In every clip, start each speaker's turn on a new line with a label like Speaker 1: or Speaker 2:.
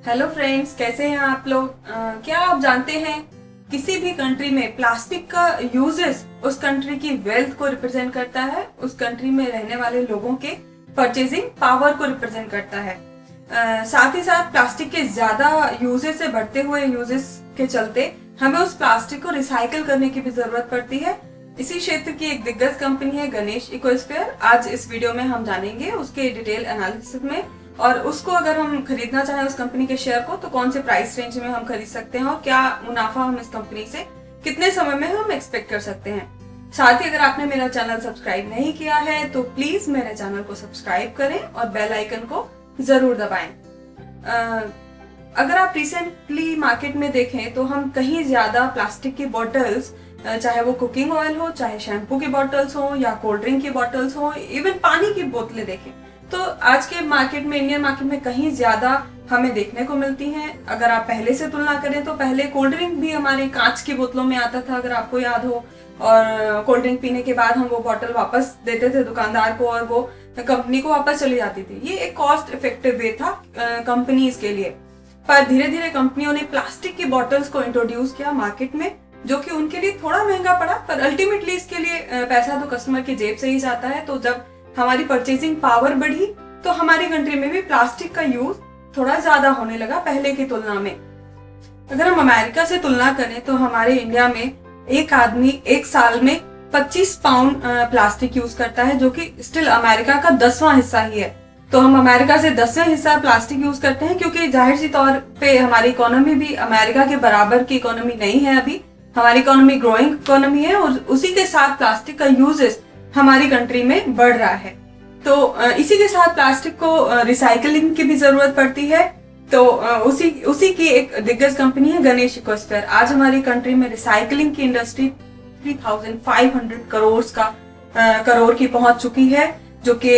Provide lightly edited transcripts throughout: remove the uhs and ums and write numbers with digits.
Speaker 1: Hello friends, कैसे हैं आप लोग। क्या आप जानते हैं किसी भी कंट्री में प्लास्टिक का यूजेस उस कंट्री की वेल्थ को रिप्रेजेंट करता है, उस कंट्री में रहने वाले लोगों के परचेजिंग पावर को रिप्रेजेंट करता है। साथ ही साथ प्लास्टिक के ज्यादा यूजेस से बढ़ते हुए यूजेस के चलते हमें उस प्लास्टिक को रिसाइकिल करने की भी जरूरत पड़ती है। इसी क्षेत्र की एक दिग्गज कंपनी है गणेश इकोस्फेयर। आज इस वीडियो में हम जानेंगे उसके डिटेल एनालिसिस में, और उसको अगर हम खरीदना चाहें उस कंपनी के शेयर को तो कौन से प्राइस रेंज में हम खरीद सकते हैं और क्या मुनाफा हम इस कंपनी से कितने समय में हम एक्सपेक्ट कर सकते हैं। साथ ही अगर आपने मेरा चैनल सब्सक्राइब नहीं किया है तो प्लीज मेरे चैनल को सब्सक्राइब करें और बेल आइकन को जरूर दबाएं। अगर आप रिसेंटली मार्केट में देखें तो हम कहीं ज्यादा प्लास्टिक की बॉटल्स, चाहे वो कुकिंग ऑयल हो, चाहे शैम्पू की बॉटल्स हो या कोल्ड ड्रिंक की बॉटल्स हो, इवन पानी की बोतलें देखें तो आज के मार्केट में, इंडियन मार्केट में कहीं ज्यादा हमें देखने को मिलती हैं। अगर आप पहले से तुलना करें तो पहले कोल्ड ड्रिंक भी हमारे कांच की बोतलों में आता था, अगर आपको याद हो, और कोल्ड ड्रिंक पीने के बाद हम वो बॉटल वापस देते थे दुकानदार को और वो कंपनी को वापस चली जाती थी। ये एक कॉस्ट इफेक्टिव वे था कंपनीज के लिए। पर धीरे धीरे कंपनियों ने प्लास्टिक की बॉटल्स को इंट्रोड्यूस किया मार्केट में, जो कि उनके लिए थोड़ा महंगा पड़ा, पर अल्टीमेटली इसके लिए पैसा तो कस्टमर की जेब से ही जाता है। तो जब हमारी परचेजिंग पावर बढ़ी तो हमारी कंट्री में भी प्लास्टिक का यूज थोड़ा ज्यादा होने लगा पहले की तुलना में। अगर हम अमेरिका से तुलना करें तो हमारे इंडिया में एक आदमी एक साल में 25 पाउंड प्लास्टिक यूज करता है, जो कि स्टिल अमेरिका का 10वां हिस्सा ही है। तो हम अमेरिका से 10वां हिस्सा प्लास्टिक यूज करते हैं, क्योंकि जाहिर सी तौर पे हमारी इकोनॉमी भी अमेरिका के बराबर की इकोनॉमी नहीं है। अभी हमारी इकोनॉमी ग्रोइंग इकोनॉमी है और उसी के साथ प्लास्टिक का यूजेस हमारी कंट्री में बढ़ रहा है। तो इसी के साथ प्लास्टिक को रिसाइकलिंग की भी जरूरत पड़ती है। तो उसी की एक दिग्गज कंपनी है गणेश इकोस्फेयर। आज हमारी कंट्री में रिसाइकलिंग की इंडस्ट्री 3500 करोड़ की पहुंच चुकी है, जो कि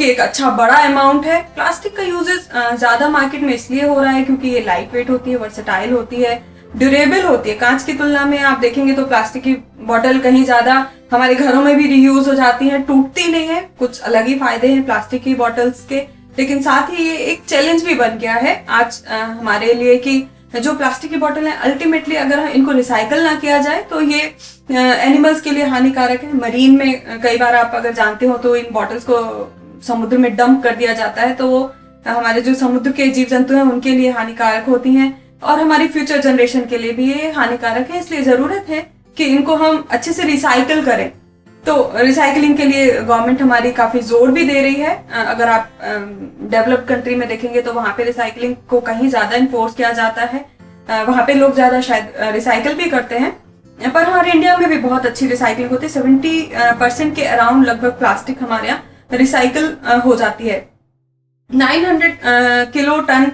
Speaker 1: एक अच्छा बड़ा अमाउंट है। प्लास्टिक का यूजेस ज्यादा मार्केट में इसलिए हो रहा है क्योंकि ये लाइट वेट होती है, वर्सेटाइल होती है, ड्यूरेबल होती है। कांच की तुलना में आप देखेंगे तो प्लास्टिक की बोतल कहीं ज्यादा हमारे घरों में भी रीयूज हो जाती है, टूटती नहीं है। कुछ अलग ही फायदे हैं प्लास्टिक की बोतल्स के, लेकिन साथ ही ये एक चैलेंज भी बन गया है आज हमारे लिए कि जो प्लास्टिक की बोतल है अल्टीमेटली अगर इनको रिसाइकल ना किया जाए तो ये एनिमल्स के लिए हानिकारक है। मरीन में कई बार आप अगर जानते हो तो इन बॉटल्स को समुद्र में डंप कर दिया जाता है, तो वो हमारे जो समुद्र के जीव जंतु हैं उनके लिए हानिकारक होती हैं और हमारी फ्यूचर जनरेशन के लिए भी ये हानिकारक है। इसलिए जरूरत है कि इनको हम अच्छे से रिसाइकल करें। तो रिसाइकलिंग के लिए गवर्नमेंट हमारी काफी जोर भी दे रही है। अगर आप डेवलप्ड कंट्री में देखेंगे तो वहां पे रिसाइकलिंग को कहीं ज्यादा इन्फोर्स किया जाता है, वहां पे लोग ज्यादा शायद रिसाइकल भी करते हैं। पर हमारे इंडिया में भी बहुत अच्छी रिसाइकलिंग होती है। 70% के अराउंड लगभग प्लास्टिक हमारे यहाँ रिसाइकल हो जाती है। 900 किलो टन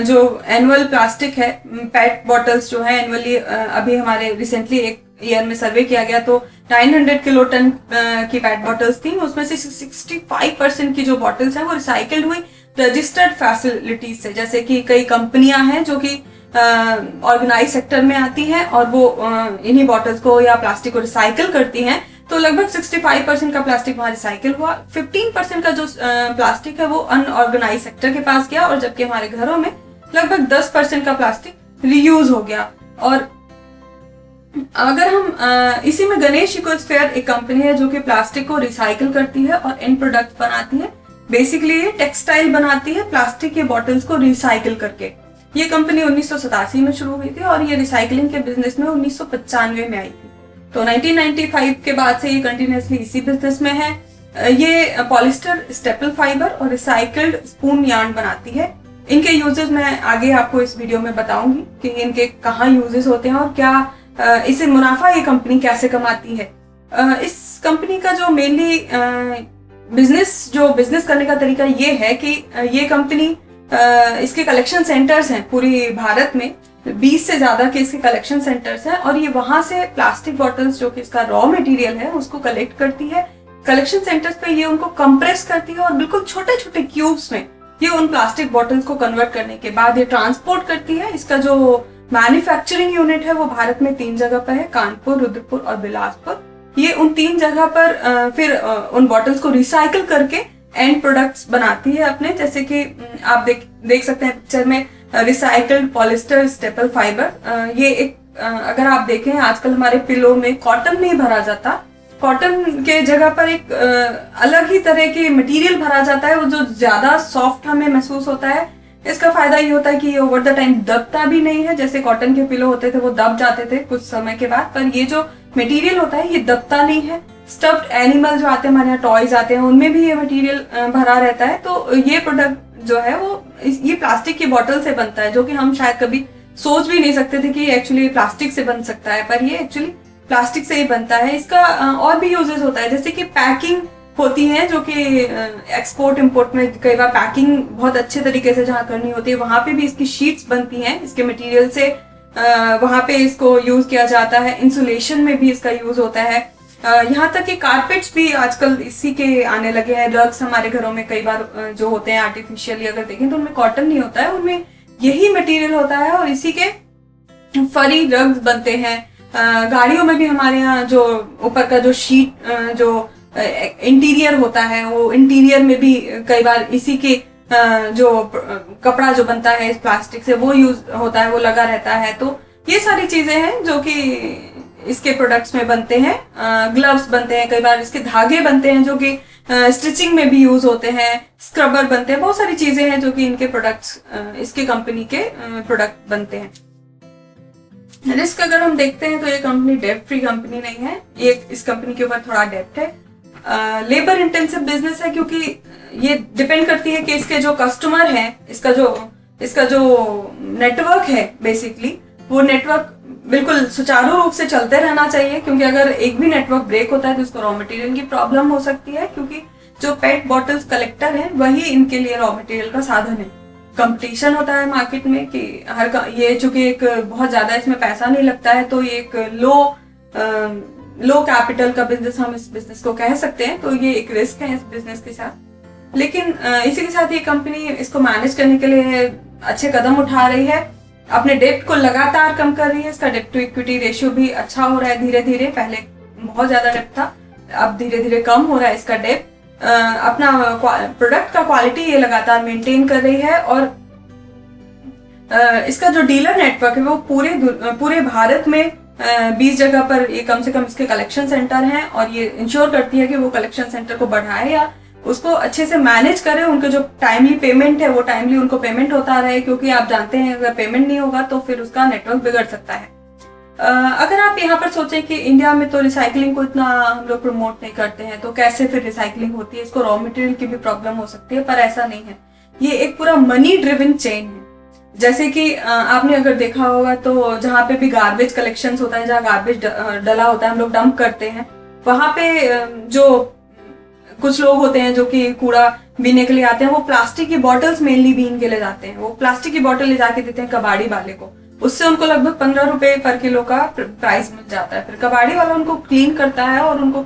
Speaker 1: जो एनुअल प्लास्टिक है, पेट बॉटल्स जो है एनुअली, अभी हमारे रिसेंटली एक ईयर में सर्वे किया गया तो 900 किलो टन की पेट बॉटल्स थी। उसमें से 65% की जो बॉटल्स हैं वो रिसाइकल्ड हुई रजिस्टर्ड फैसिलिटीज से। जैसे कि कई कंपनियां हैं जो कि ऑर्गेनाइज सेक्टर में आती हैं और वो इन्हीं बॉटल्स को या प्लास्टिक को रिसाइकल करती हैं। तो लगभग 65% का प्लास्टिक वहां रिसाइकिल हुआ। 15% का जो प्लास्टिक है वो अनऑर्गेनाइज सेक्टर के पास गया, और जबकि हमारे घरों में लगभग 10% का प्लास्टिक रीयूज हो गया। और अगर हम इसी में गणेश इकोस्फेयर एक कंपनी है जो कि प्लास्टिक को रिसाइकिल करती है और एंड प्रोडक्ट बनाती है। बेसिकली ये टेक्सटाइल बनाती है प्लास्टिक के बॉटल्स को रिसाइकिल करके। ये कंपनी 1987 में शुरू हुई थी और ये रिसाइकलिंग के बिजनेस में 1995 में आई थी। तो 1995 के बाद से ये कंटिन्यूसली इसी बिजनेस में है। ये पॉलिस्टर स्टेपल फाइबर और रिसाइकल्ड स्पून यार्न बनाती है। इनके यूजेस मैं आगे आपको इस वीडियो में बताऊंगी कि इनके कहाँ यूजेस होते हैं और क्या इसे मुनाफा ये कंपनी कैसे कमाती है। इस कंपनी का जो मेनली बिजनेस करने का तरीका ये है कि ये कंपनी इसके कलेक्शन सेंटर्स हैं पूरी भारत में। 20 से ज्यादा के इसके कलेक्शन सेंटर्स हैं और ये वहां से प्लास्टिक बॉटल्स जो कि इसका रॉ मटेरियल है उसको कलेक्ट करती है। कलेक्शन सेंटर्स पे ये उनको कंप्रेस करती है और बिल्कुल छोटे छोटे क्यूब्स में ये उन प्लास्टिक बॉटल्स को कन्वर्ट करने के बाद ये ट्रांसपोर्ट करती है। इसका जो मैन्युफैक्चरिंग यूनिट है वो भारत में 3 जगह पर है, कानपुर, रुद्रपुर और बिलासपुर। ये उन 3 जगह पर फिर उन बॉटल्स को रिसाइकिल करके एंड प्रोडक्ट्स बनाती है अपने, जैसे कि आप देख सकते हैं पिक्चर में रिसाइकल्ड पॉलिस्टर स्टेपल फाइबर। ये एक अगर आप देखें आजकल हमारे पिलो में कॉटन नहीं भरा जाता, कॉटन के जगह पर एक अलग ही तरह के मटेरियल भरा जाता है, वो जो ज्यादा सॉफ्ट हमें महसूस होता है। इसका फायदा ये होता है कि ये ओवर द टाइम दबता भी नहीं है, जैसे कॉटन के पिलो होते थे वो दब जाते थे कुछ समय के बाद, पर ये जो मटेरियल होता है ये दबता नहीं है। स्टफ्ड एनिमल जो आते हैं हमारे यहाँ, टॉयज आते हैं, उनमें भी ये मटेरियल भरा रहता है। तो ये प्रोडक्ट जो है वो ये प्लास्टिक की बोतल से बनता है, जो कि हम शायद कभी सोच भी नहीं सकते थे कि ये एक्चुअली प्लास्टिक से बन सकता है, पर ये एक्चुअली प्लास्टिक से ही बनता है। इसका और भी यूजेस होता है, जैसे कि पैकिंग होती है, जो कि एक्सपोर्ट इंपोर्ट में कई बार पैकिंग बहुत अच्छे तरीके से जहाँ करनी होती है वहां पे भी इसकी शीट्स बनती हैं इसके मटेरियल से, वहां पे इसको यूज किया जाता है। इंसुलेशन में भी इसका यूज होता है। यहाँ तक कि कारपेट्स भी आजकल इसी के आने लगे हैं। रग्स हमारे घरों में कई बार जो होते हैं आर्टिफिशियली अगर देखें तो उनमें कॉटन नहीं होता है, उनमें यही मटेरियल होता है और इसी के फरी रग्स बनते हैं। गाड़ियों में भी हमारे यहाँ जो ऊपर का जो शीट जो इंटीरियर होता है, वो इंटीरियर में भी कई बार इसी के जो कपड़ा जो बनता है इस प्लास्टिक से वो यूज होता है, वो लगा रहता है। तो ये सारी चीजें हैं जो कि इसके प्रोडक्ट्स में बनते हैं। ग्लव्स बनते हैं, कई बार इसके धागे बनते हैं जो कि स्टिचिंग में भी यूज होते हैं। स्क्रबर बनते हैं, बहुत सारी चीजें हैं जो कि इनके प्रोडक्ट्स इसके कंपनी के प्रोडक्ट बनते हैं। रिस्क अगर हम देखते हैं तो ये कंपनी डेब्ट फ्री कंपनी नहीं है, ये इस कंपनी के ऊपर थोड़ा डेब्ट है। लेबर इंटेंसिव बिजनेस है, क्योंकि ये डिपेंड करती है कि इसके जो कस्टमर हैं, इसका जो नेटवर्क है बेसिकली, वो नेटवर्क बिल्कुल सुचारू रूप से चलते रहना चाहिए, क्योंकि अगर एक भी नेटवर्क ब्रेक होता है तो उसको रॉ मटेरियल की प्रॉब्लम हो सकती है, क्योंकि जो पेट बॉटल्स कलेक्टर हैं वही इनके लिए रॉ मटेरियल का साधन है। कंपटीशन होता है मार्केट में कि ये चूंकि एक बहुत ज्यादा इसमें पैसा नहीं लगता है, तो ये एक लो कैपिटल का बिजनेस हम इस बिजनेस को कह सकते हैं, तो ये एक रिस्क है इस बिजनेस के साथ। लेकिन इसी के साथ ये कंपनी इसको मैनेज करने के लिए अच्छे कदम उठा रही है, अपने डेब्ट को लगातार कम कर रही है। इसका डेब्ट टू इक्विटी रेशियो भी अच्छा हो रहा है धीरे धीरे, पहले बहुत ज्यादा डेब्ट था, अब धीरे धीरे कम हो रहा है इसका डेब्ट। अपना प्रोडक्ट का क्वालिटी ये लगातार मेंटेन कर रही है, और इसका जो डीलर नेटवर्क है वो पूरे भारत में 20 जगह पर ये कम से कम इसके कलेक्शन सेंटर हैं, और ये इंश्योर करती है कि वो कलेक्शन सेंटर को बढ़ाए या उसको अच्छे से मैनेज करें। उनके जो टाइमली पेमेंट है वो टाइमली उनको पेमेंट होता रहे, क्योंकि आप जानते हैं अगर पेमेंट नहीं होगा तो फिर उसका नेटवर्क बिगड़ सकता है। अगर आप यहाँ पर सोचें कि इंडिया में तो रिसाइकलिंग को इतना हम लोग प्रमोट नहीं करते हैं, तो कैसे फिर रिसाइकलिंग होती है, इसको रॉ मटेरियल की भी प्रॉब्लम हो सकती है, पर ऐसा नहीं है। ये एक पूरा मनी ड्रिवन चेन है। जैसे कि आपने अगर देखा होगा तो जहाँ पे भी गार्बेज कलेक्शंस होता है, जहाँ गार्बेज डला होता है, हम लोग डंप करते हैं, वहां पे जो कुछ लोग होते हैं जो कि कूड़ा बीनने के लिए आते हैं, वो प्लास्टिक की बॉटल्स मेनली बीन के ले जाते हैं। वो प्लास्टिक की बॉटल ले जाके देते हैं कबाड़ी वाले को, उससे उनको लगभग 15 रुपए पर किलो का प्राइस मिल जाता है। फिर कबाड़ी वाला उनको क्लीन करता है और उनको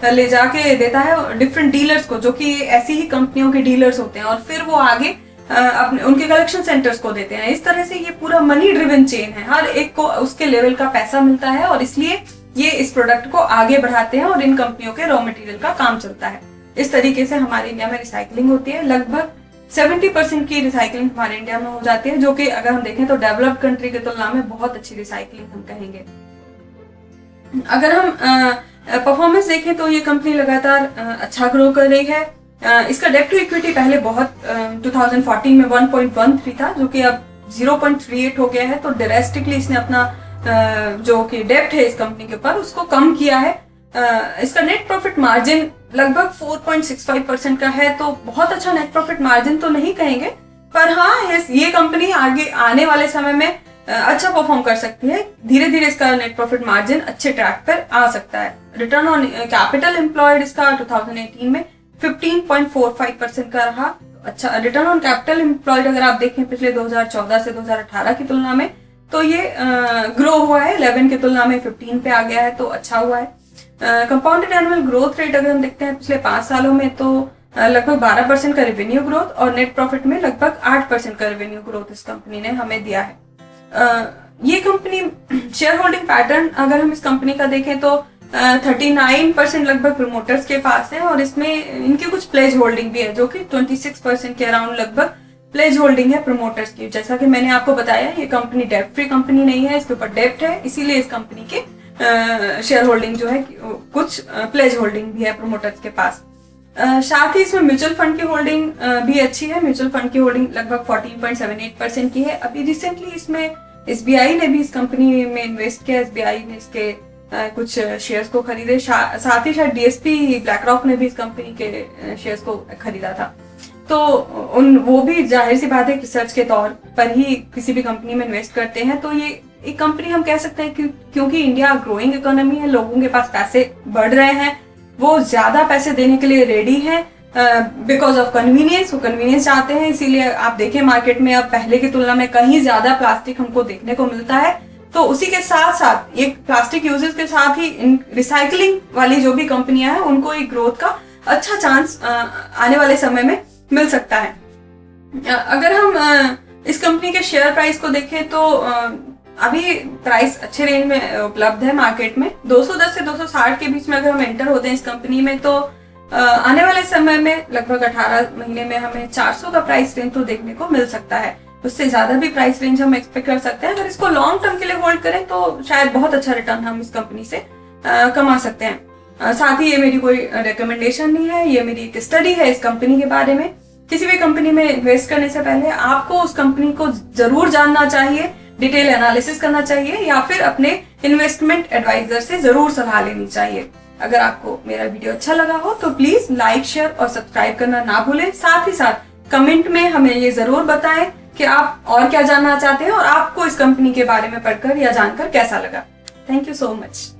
Speaker 1: ले जाके देता है डिफरेंट डीलर्स को, जो कि ऐसी ही कंपनियों के डीलर्स होते हैं, और फिर वो आगे अपने उनके कलेक्शन सेंटर्स को देते हैं। इस तरह से ये पूरा मनी ड्रिवन चेन है, हर एक को उसके लेवल का पैसा मिलता है, और इसलिए ये इस प्रोडक्ट को आगे बढ़ाते हैं और इन कंपनियों के रॉ मटेरियल का काम चलता है। इस तरीके से हमारे इंडिया में रिसाइकलिंग होती है। लगभग 70% की रिसाइकलिंग हमारे इंडिया में हो जाती है, जो कि अगर हम देखें तो डेवलप्ड कंट्री की तुलना में बहुत अच्छी रिसाइकलिंग हम कहेंगे। अगर हम परफॉर्मेंस देखें तो ये कंपनी लगातार अच्छा ग्रो कर रही है। इसका डेब्ट टू इक्विटी पहले बहुत 2014 में 1.13 था, जो कि अब 0.38 हो गया है। तो ड्रेस्टिकली इसने अपना जो कि डेब्ट है इस कंपनी के ऊपर उसको कम किया है। इसका नेट प्रॉफिट मार्जिन लगभग 4.65% का है, तो बहुत अच्छा नेट प्रॉफिट मार्जिन तो नहीं कहेंगे, पर हाँ ये कंपनी आगे आने वाले समय में अच्छा परफॉर्म कर सकती है। धीरे धीरे इसका नेट प्रॉफिट मार्जिन अच्छे ट्रैक पर आ सकता है। रिटर्न ऑन कैपिटल एम्प्लॉयड इसका 2018 में 15.45% का रहा। अच्छा रिटर्न ऑन कैपिटल एम्प्लॉयड अगर आप देखें पिछले 2014 से 2018 की तुलना में, तो ये ग्रो हुआ है, 11 की तुलना में 15 पे आ गया है, तो अच्छा हुआ है। कंपाउंडेड एनुअल ग्रोथ रेट अगर हम देखते हैं पिछले 5 सालों में, तो लगभग 12% का रेवेन्यू ग्रोथ और नेट प्रॉफिट में लगभग 8% का रेवेन्यू ग्रोथ इस कंपनी ने हमें दिया है। ये कंपनी शेयर होल्डिंग पैटर्न अगर हम इस कंपनी का देखें तो 39% लगभग प्रमोटर्स के पास है, और इसमें इनकी कुछ प्लेज होल्डिंग भी है जो कि 26% के अराउंड लगभग प्लेज होल्डिंग है प्रमोटर्स की। जैसा कि मैंने आपको बताया, ये कंपनी डेट फ्री कंपनी नहीं है, इसके ऊपर डेप्ट है, इसीलिए इस कंपनी के शेयर होल्डिंग जो है कुछ प्लेज होल्डिंग भी है प्रमोटर्स के पास। साथ ही इसमें म्यूचुअल फंड की होल्डिंग भी अच्छी है। म्यूचुअल फंड की होल्डिंग लगभग 14.78% की है। अभी रिसेंटली इसमें एसबीआई ने भी इस कंपनी में इन्वेस्ट किया, एसबीआई ने इसके कुछ शेयर्स को खरीदे, साथ ही शायद डीएसपी ब्लैक रॉक ने भी इस कंपनी के शेयर्स को खरीदा था। तो वो भी जाहिर सी बात है रिसर्च के तौर पर ही किसी भी कंपनी में इन्वेस्ट करते हैं। तो ये एक कंपनी हम कह सकते हैं क्योंकि इंडिया ग्रोइंग इकोनॉमी है, लोगों के पास पैसे बढ़ रहे हैं, वो ज्यादा पैसे देने के लिए रेडी है बिकॉज ऑफ कन्वीनियंस, वो कन्वीनियंस चाहते हैं। इसीलिए आप देखें मार्केट में अब पहले की तुलना में कहीं ज्यादा प्लास्टिक हमको देखने को मिलता है। तो उसी के साथ साथ ये प्लास्टिक यूजेस के साथ ही रिसाइकलिंग वाली जो भी कंपनियां हैं उनको एक ग्रोथ का अच्छा चांस आने वाले समय में मिल सकता है। अगर हम इस कंपनी के शेयर प्राइस को देखें तो अभी प्राइस अच्छे रेंज में उपलब्ध है मार्केट में। 210 से 260 के बीच में अगर हम एंटर होते हैं इस कंपनी में तो आने वाले समय में लगभग 18 महीने में हमें 400 का प्राइस रेंज तो देखने को मिल सकता है। उससे ज्यादा भी प्राइस रेंज हम एक्सपेक्ट कर सकते हैं। अगर इसको लॉन्ग टर्म के लिए होल्ड करें तो शायद बहुत अच्छा रिटर्न हम इस कंपनी से कमा सकते हैं। साथ ही ये मेरी कोई रिकमेंडेशन नहीं है, ये मेरी एक स्टडी है इस कंपनी के बारे में। किसी भी कंपनी में इन्वेस्ट करने से पहले आपको उस कंपनी को जरूर जानना चाहिए, डिटेल एनालिसिस करना चाहिए, या फिर अपने इन्वेस्टमेंट एडवाइजर से जरूर सलाह लेनी चाहिए। अगर आपको मेरा वीडियो अच्छा लगा हो तो प्लीज लाइक, शेयर और सब्सक्राइब करना ना भूलें। साथ ही साथ कमेंट में हमें ये जरूर बताएं कि आप और क्या जानना चाहते हैं और आपको इस कंपनी के बारे में पढ़कर या जानकर कैसा लगा। Thank you so much.